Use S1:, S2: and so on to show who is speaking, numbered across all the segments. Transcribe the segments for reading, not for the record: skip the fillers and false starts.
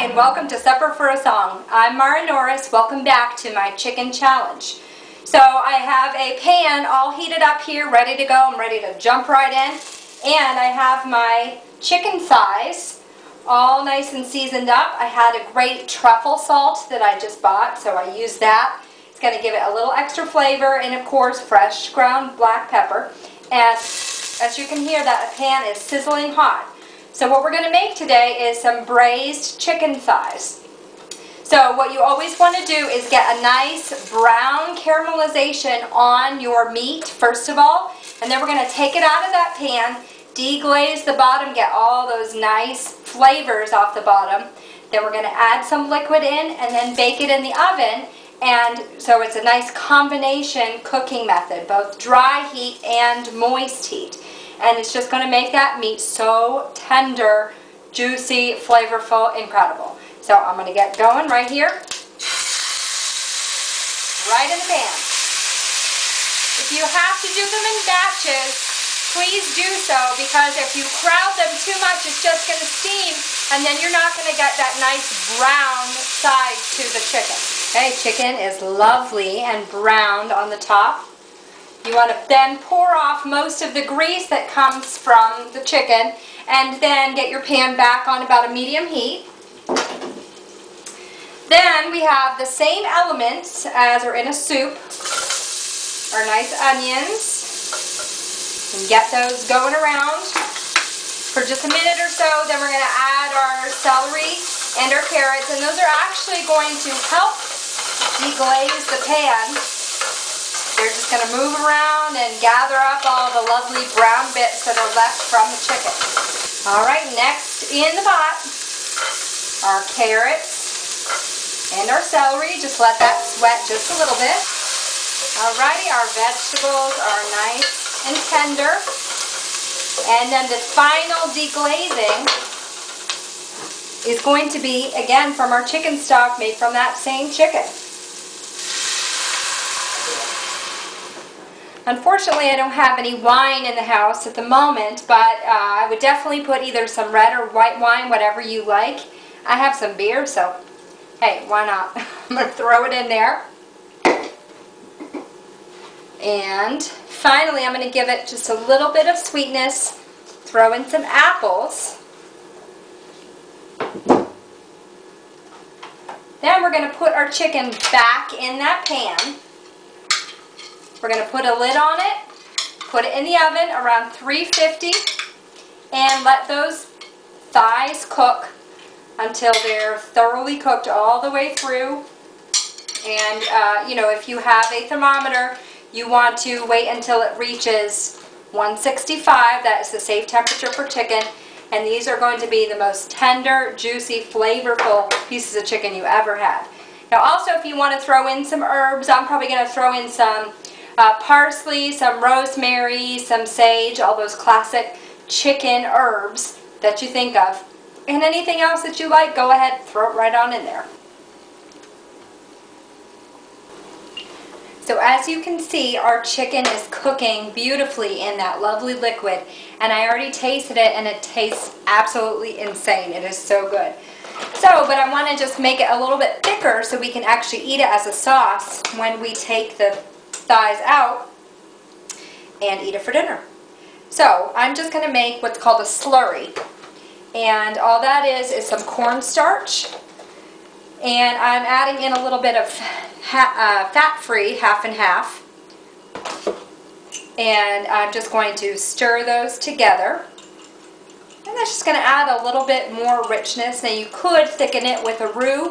S1: Hi, and welcome to Supper for a Song. I'm Mara Norris. Welcome back to my chicken challenge. So I have a pan all heated up here, ready to go. I'm ready to jump right in. And I have my chicken thighs all nice and seasoned up. I had a great truffle salt that I just bought, so I used that. It's going to give it a little extra flavor, and of course fresh ground black pepper. And as you can hear, that pan is sizzling hot. So what we're going to make today is some braised chicken thighs. So what you always want to do is get a nice brown caramelization on your meat first of all, and then we're going to take it out of that pan, deglaze the bottom, get all those nice flavors off the bottom. Then we're going to add some liquid in and then bake it in the oven. And so it's a nice combination cooking method, both dry heat and moist heat. And it's just going to make that meat so tender, juicy, flavorful, incredible. So I'm going to get going right here, right in the pan. If you have to do them in batches, please do so, because if you crowd them too much, it's just going to steam, and then you're not going to get that nice brown side to the chicken. Okay, chicken is lovely and browned on the top. You want to then pour off most of the grease that comes from the chicken, and then get your pan back on about a medium heat. Then we have the same elements as are in a soup, our nice onions, and get those going around for just a minute or so. Then we're going to add our celery and our carrots, and those are actually going to help deglaze the pan. They're just going to move around and gather up all the lovely brown bits that are left from the chicken. Alright, next in the pot, our carrots and our celery. Just let that sweat just a little bit. Alrighty, our vegetables are nice and tender. And then the final deglazing is going to be, again, from our chicken stock made from that same chicken. Unfortunately, I don't have any wine in the house at the moment, but I would definitely put either some red or white wine, whatever you like. I have some beer, so hey, why not? I'm going to throw it in there. And finally, I'm going to give it just a little bit of sweetness. Throw in some apples. Then we're going to put our chicken back in that pan. We're going to put a lid on it, put it in the oven around 350, and let those thighs cook until they're thoroughly cooked all the way through. And, you know, if you have a thermometer, you want to wait until it reaches 165. That is the safe temperature for chicken. And these are going to be the most tender, juicy, flavorful pieces of chicken you ever had. Now also, if you want to throw in some herbs, I'm probably going to throw in some parsley, some rosemary, some sage, all those classic chicken herbs that you think of. And anything else that you like, go ahead, throw it right on in there. So as you can see, our chicken is cooking beautifully in that lovely liquid, and I already tasted it, and it tastes absolutely insane. It is so good. So, but I want to just make it a little bit thicker so we can actually eat it as a sauce when we take the thighs out and eat it for dinner. So I'm just going to make what's called a slurry, and all that is some cornstarch, and I'm adding in a little bit of fat-free, half and half, and I'm just going to stir those together, and that's just going to add a little bit more richness. Now you could thicken it with a roux,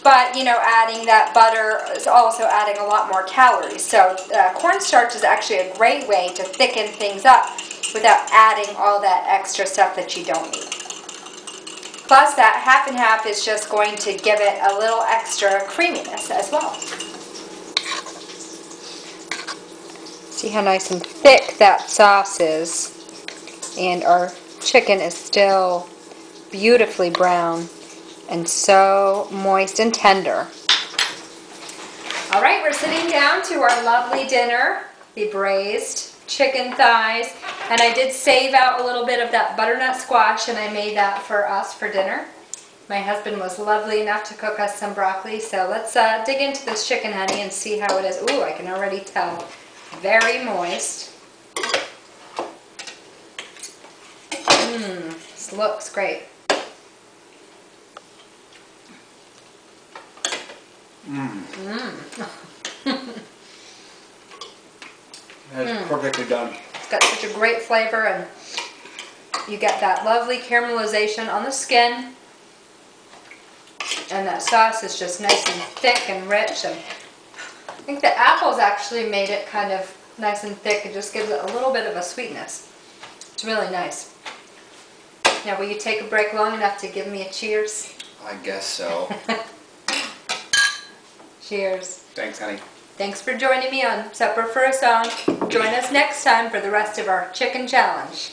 S1: but you know, adding that butter is also adding a lot more calories. So cornstarch is actually a great way to thicken things up without adding all that extra stuff that you don't need. Plus that half and half is just going to give it a little extra creaminess as well. See how nice and thick that sauce is, and our chicken is still beautifully brown and so moist and tender. Alright, we're sitting down to our lovely dinner, the braised chicken thighs, and I did save out a little bit of that butternut squash, and I made that for us for dinner. My husband was lovely enough to cook us some broccoli, so let's dig into this chicken, honey, and see how it is. Ooh, I can already tell. Very moist. This looks great.
S2: That's perfectly done.
S1: It's got such a great flavor, and you get that lovely caramelization on the skin. And that sauce is just nice and thick and rich. And I think the apples actually made it kind of nice and thick. It just gives it a little bit of a sweetness. It's really nice. Now, will you take a break long enough to give me a cheers?
S2: I guess so.
S1: Cheers.
S2: Thanks, honey.
S1: Thanks for joining me on Supper for a Song. Join us next time for the rest of our chicken challenge.